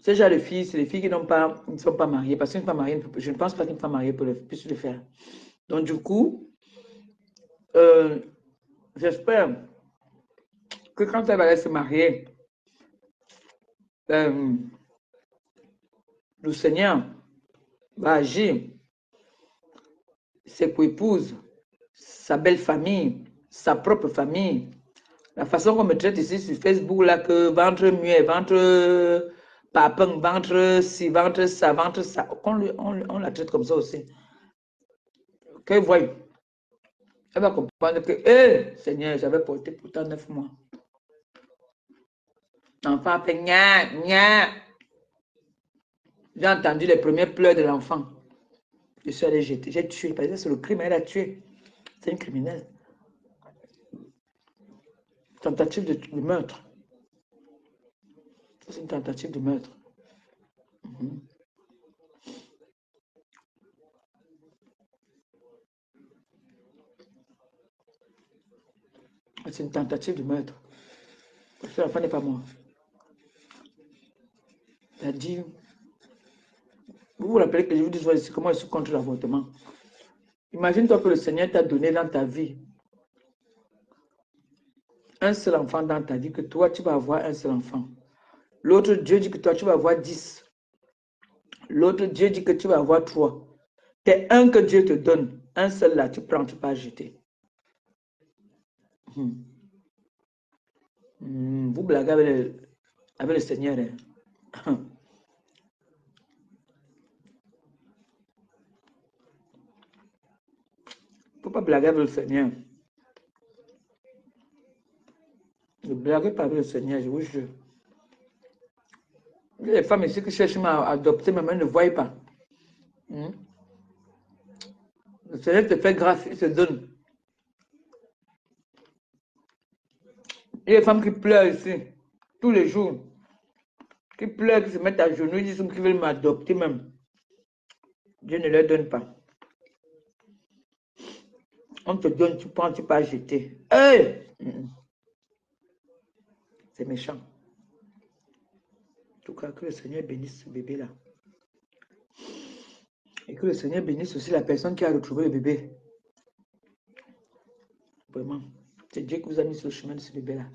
Ce genre de filles, c'est les filles qui ne sont pas mariées, parce qu'une femme mariée, je ne pense pas qu'une femme mariée puisse le faire. Donc, du coup, j'espère que quand elle va aller se marier, le Seigneur va agir, ses co-épouses, sa belle famille, sa propre famille. La façon qu'on me traite ici sur Facebook, là, que ventre muet, ventre papin, ventre ci, ventre ça, on la traite comme ça aussi. Qu'elle voit, elle va comprendre que, hé, Seigneur, j'avais porté pourtant 9 mois. L'enfant fait gna, gna. J'ai entendu les premiers pleurs de l'enfant. Je suis allée jeter, j'ai tué, parce que c'est le crime, elle a tué. C'est une criminelle. Tentative de meurtre. C'est une tentative de meurtre. C'est une tentative de meurtre. Parce que l'enfant n'est pas mort. Il a dit, vous vous rappelez que je vous dis ici comment je suis contre l'avortement. Imagine-toi que le Seigneur t'a donné dans ta vie un seul enfant dans ta vie, que toi, tu vas avoir un seul enfant. L'autre Dieu dit que toi, tu vas avoir 10. L'autre Dieu dit que tu vas avoir 3. C'est un que Dieu te donne. Un seul là, tu prends, tu pas jeter. Vous blaguez avec le Seigneur. Hein? Faut pas blaguer avec le Seigneur. Ne blaguez pas avec le Seigneur, je vous jure. Les femmes ici qui cherchent à adopter, mais elles ne voient pas. Le Seigneur te fait grâce, il te donne. Il y a des femmes qui pleurent ici, tous les jours. Qui pleurent, qui se mettent à genoux, ils disent qu'ils veulent m'adopter même. Dieu ne leur donne pas. On te donne, tu prends, tu pas jeter. Hey! C'est méchant. En tout cas, que le Seigneur bénisse ce bébé-là. Et que le Seigneur bénisse aussi la personne qui a retrouvé le bébé. Vraiment. C'est Dieu qui vous a mis sur le chemin de ce bébé-là.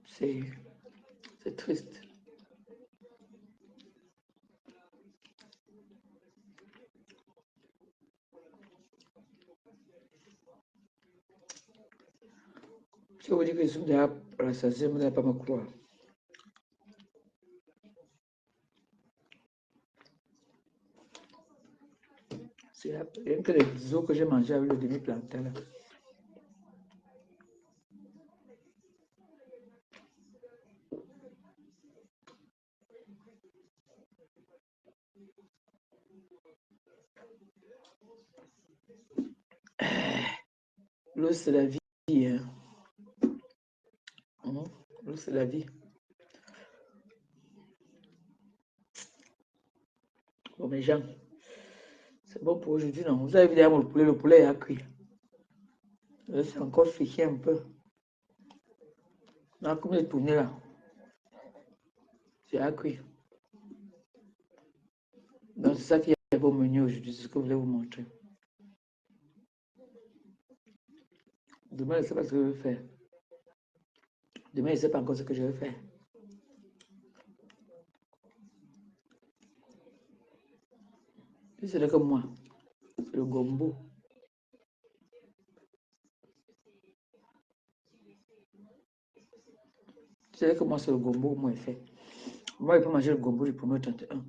C'est triste. Si vous dites que je suis déjà rassasié, vous n'allez pas me croire. C'est rien que les os que j'ai mangé avec le demi-plantain là. L'eau, c'est la vie. Hein. L'eau, c'est la vie. Bon, mes gens, c'est bon pour aujourd'hui, non? Vous avez vu derrière le poulet est cuit. C'est encore fiché un peu. Là, comme il est tourné là, c'est à cuire. Donc, c'est ça qui est au menu aujourd'hui, c'est ce que je voulais vous montrer. Demain, je ne sais pas ce que je vais faire. Demain, je ne sais pas encore ce que je vais faire. Si c'est comme moi, c'est le gombo. C'est que moi, c'est le gombo, moi, il fait. Moi, il peut manger le gombo du 1er 31.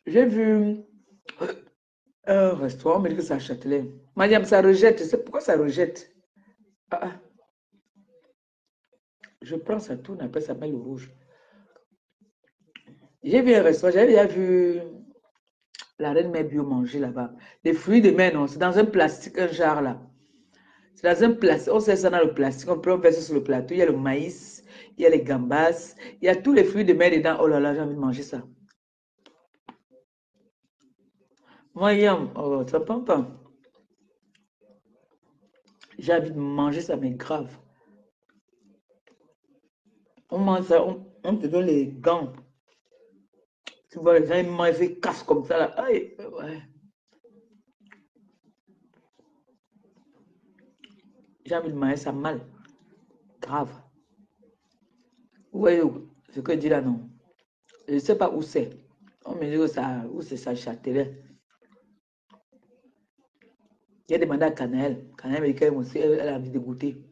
J'ai vu un restaurant, on me dit que c'est à Châtelet. Madame, ça rejette. C'est pourquoi ça rejette? Je prends ça tourne, après ça met le rouge. J'ai vu un restaurant, j'avais déjà vu la reine mère bio manger là-bas. Les fruits de mer, non, c'est dans un plastique, un genre là. C'est dans un plastique, on sait ça dans le plastique, on peut verser sur le plateau. Il y a le maïs, il y a les gambas, il y a tous les fruits de mer dedans. Oh là là, j'ai envie de manger ça. Moi, oh, ça prend pas. J'ai envie de manger ça, mais grave. On mange ça, on te donne les gants. Tu vois, les gens, ils mangent, ils cassent comme ça là. Aïe, ouais. J'ai envie de manger ça mal. Grave. Vous voyez ce que je dis là, non? Je ne sais pas où c'est. On me dit que ça, où c'est ça, Châtelet. J'ai demandé à Canaël. Canaël me dit qu'elle aussi, elle a envie de goûter.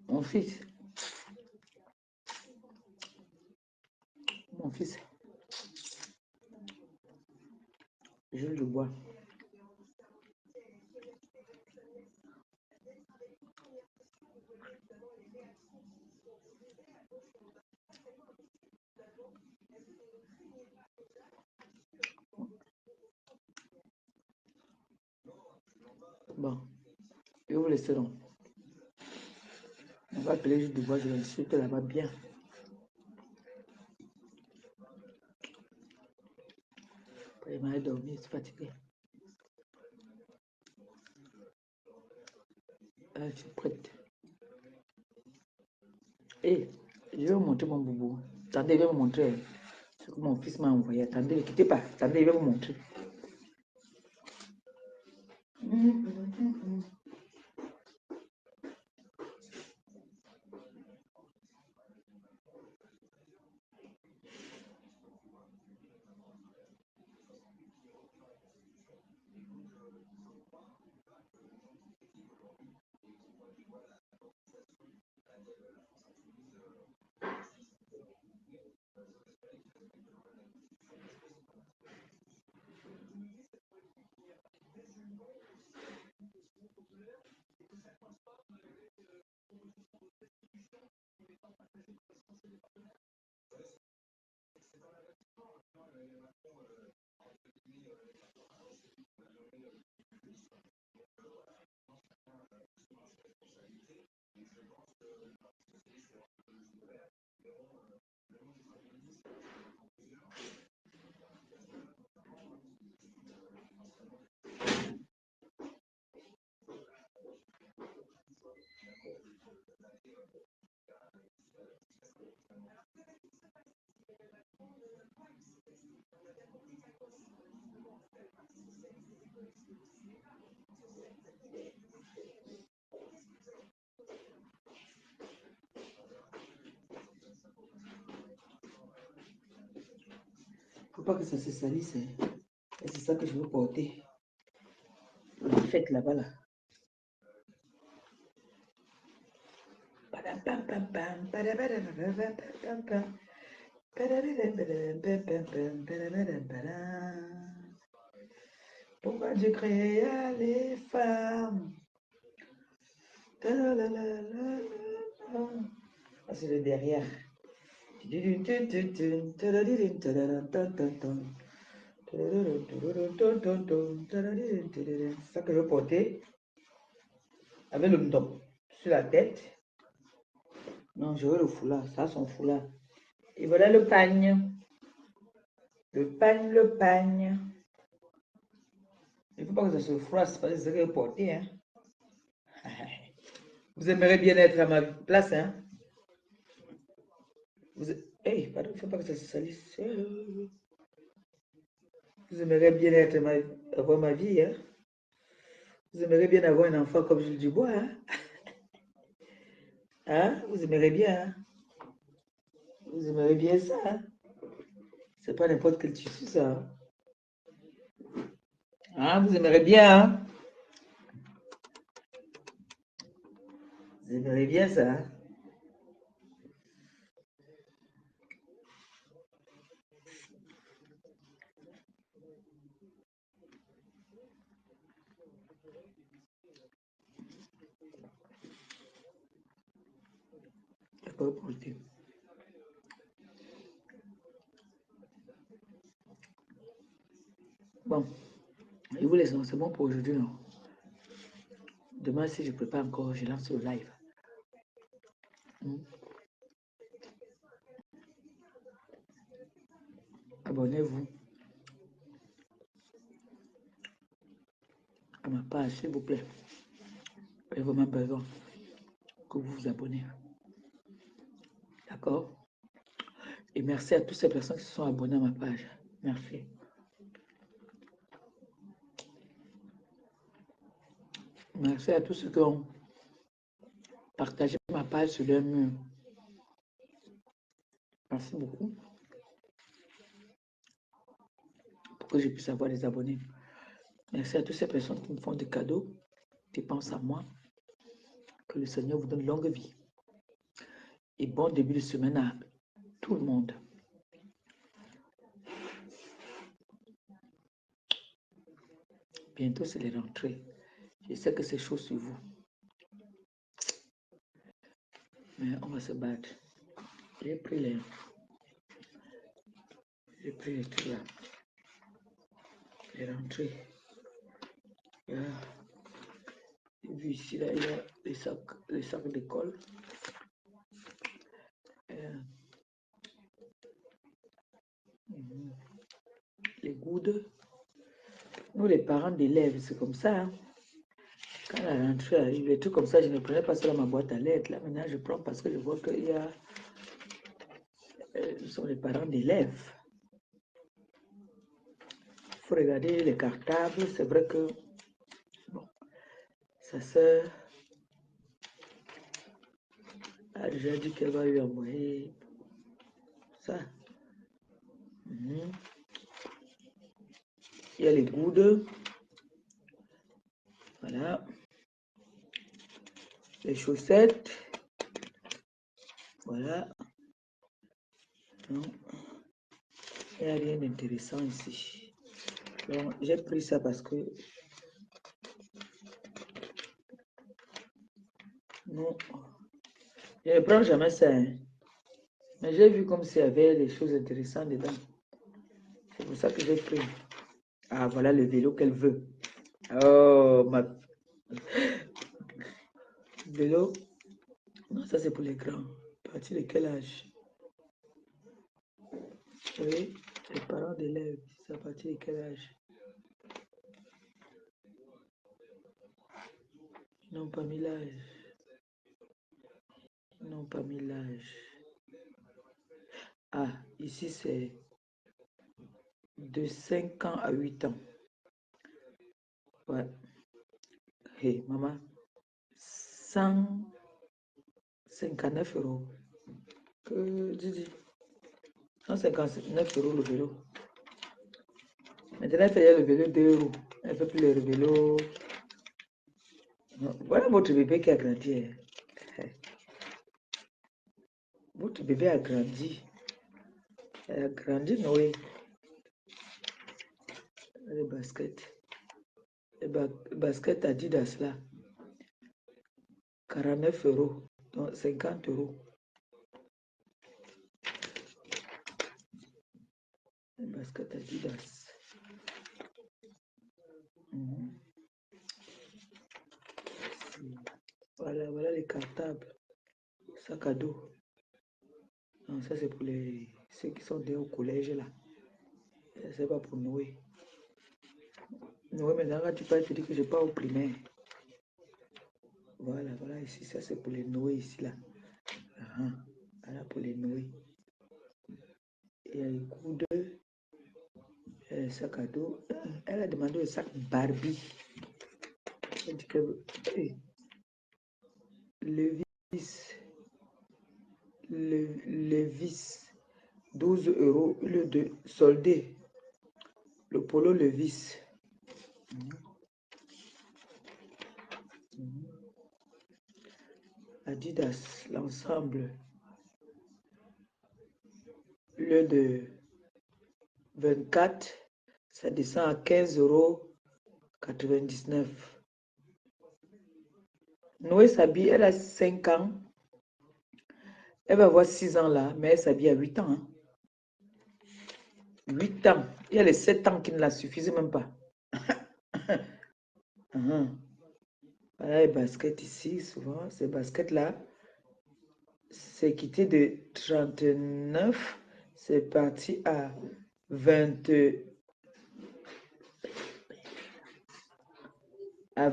Mon fils. Mon fils. Je le bois. Bon, je vais vous laisser donc. On va appeler juste de bois, je vais sûr que là-bas bien. Après, il m'a dormi, je suis fatigué. Ah, je suis prête. Et je vais vous montrer mon boubou. Attendez, je vais vous montrer ce que mon fils m'a envoyé. Attendez, ne quittez pas. Attendez, je vais vous montrer. Faut pas que ça se salisse. Hein. Et c'est ça que je veux porter. La fête là-bas, là. Pourquoi Dieu créa les femmes? Ah, c'est le derrière. C'est ça que je veux porter avec le top sur la tête. Non, je veux le foulard, ça son foulard. Et voilà le pagne. Le pagne, le pagne. Il ne faut pas que ça se froisse, parce que c'est ce que je veux porter. Hein. Vous aimeriez bien être à ma place, hein? Hey, pardon, il ne faut pas que ça se salisse. Vous aimeriez bien avoir ma vie, hein? Vous aimeriez bien avoir un enfant comme Gilles Dubois, hein? Hein? Vous aimeriez bien, hein? Vous aimeriez bien ça, hein? C'est pas n'importe quel tissu, ça. Hein? Hein? Vous aimeriez bien, hein? Vous aimeriez bien ça, hein? D'accord, pour le thé. Bon, je vous laisse, c'est bon pour aujourd'hui, non? Demain, si je ne peux pas encore, je lance le live. Abonnez-vous à ma page, s'il vous plaît. J'ai vraiment besoin que vous vous abonnez. D'accord? Et merci à toutes ces personnes qui se sont abonnées à ma page. Merci. Merci à tous ceux qui ont partagé ma page sur leur mur. Merci beaucoup pour que je puisse avoir des abonnés. Merci à toutes ces personnes qui me font des cadeaux, qui pensent à moi. Que le Seigneur vous donne longue vie. Et bon début de semaine à tout le monde. Bientôt, c'est les rentrées. Je sais que c'est chaud sur vous. Mais on va se battre. J'ai pris les trucs là. Les rentrées. vu ici, là, il y a les sacs d'école. Les goudes. Nous, les parents d'élèves, c'est comme ça. Hein. Quand la rentrée arrive, les trucs comme ça, je ne prenais pas ça dans ma boîte à lettres. Là, maintenant, je prends parce que je vois qu'il y a... Nous sommes les parents d'élèves. Il faut regarder les cartables. C'est vrai que... Bon, sa sœur a déjà dit qu'elle va lui envoyer ça. Il y a les goudes. Voilà. Les chaussettes. Voilà. Non. Il n'y a rien d'intéressant ici. Donc, j'ai pris ça parce que... Non. Je ne prends jamais ça. Hein. Mais j'ai vu comme s'il y avait des choses intéressantes dedans. C'est pour ça que j'ai pris. Ah, voilà le vélo qu'elle veut. Oh, ma... Vélo. Non, ça c'est pour les grands. À partir de quel âge? Oui, les parents d'élèves. C'est à partir de quel âge? Ils n'ont pas mis l'âge. Ils n'ont pas mis l'âge. Ah, ici c'est de 5 ans à 8 ans. Ouais. Hey, maman. 159 €. Que Didi. 159 € le vélo. Maintenant, elle fait le vélo 2 €. Elle fait plus le vélo. Voilà votre bébé qui a grandi. Votre bébé a grandi. Elle a grandi, Noé. Les baskets. Les baskets Adidas là. 49 €. Donc 50 €. Les baskets Adidas. Voilà les cartables. Sac à dos. Non, ça c'est pour ceux qui sont déjà au collège là. C'est pas pour Noé. Noé, maintenant quand tu parles, tu dis que je pars au primaire. Voilà, ici, ça c'est pour les Noé ici là. Voilà pour les Noé. Il y a les coudes, il y a les sacs à dos. Elle a demandé le sac Barbie. Elle dit que Levis, 12 € le de soldé. Le polo Levis. Adidas, l'ensemble. Le de 24, ça descend à 15,99 €. Noé s'habille, elle a 5 ans. Elle va avoir 6 ans là, mais elle s'habille à 8 ans. Hein. 8 ans. Il y a les 7 ans qui ne la suffisent même pas. Voilà les baskets ici, souvent, ces baskets-là, c'est quitté de 39, c'est parti à 20, à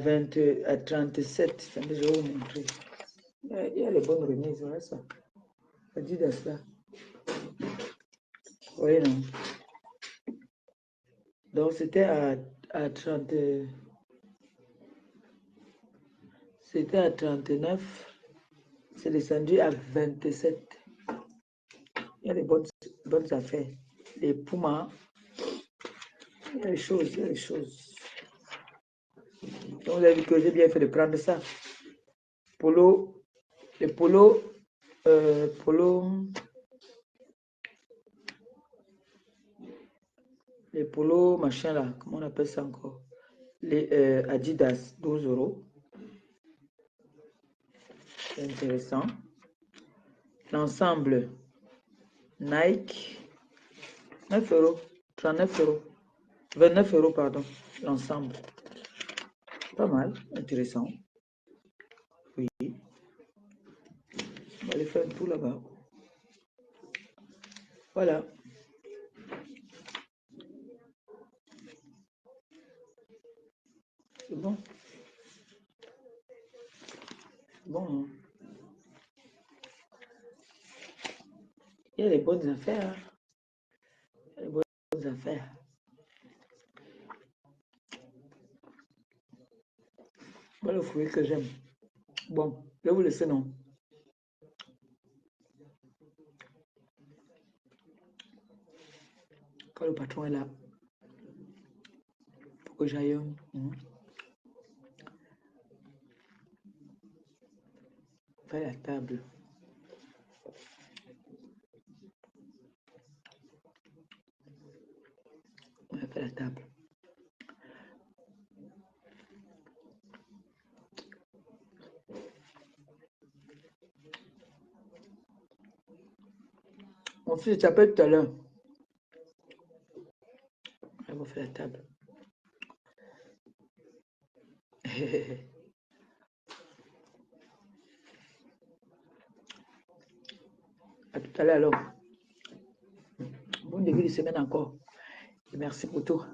37. Ça, je vais vous montrer. Il y a les bonnes remises, voilà ça. Adidas là. Oui, non. Donc c'était à 30. C'était à 39. C'est descendu à 27. Il y a des bonnes affaires. Les Pumas. Il y a les choses, Donc vous avez vu que j'ai bien fait de prendre ça. Polo. Les polos. Les polos, machin là. Comment on appelle ça encore? Les Adidas, 12 €. C'est intéressant. L'ensemble Nike, 9 €, 39 €, 29 € pardon, l'ensemble. Pas mal, intéressant. va aller faire un tour là-bas. Voilà. C'est bon. Bon. Hein. Il y a les bonnes affaires. Hein. Il y a les bonnes affaires. Voilà le fruit que j'aime. Bon, je vais vous laisser, non? Quand le patron est là, il faut que j'aille. Faire la table. On va faire la table. Mon fils, je t'appelle tout à l'heure. On va faire la table. À tout à l'heure alors. Bon début de semaine encore. Et merci pour tout.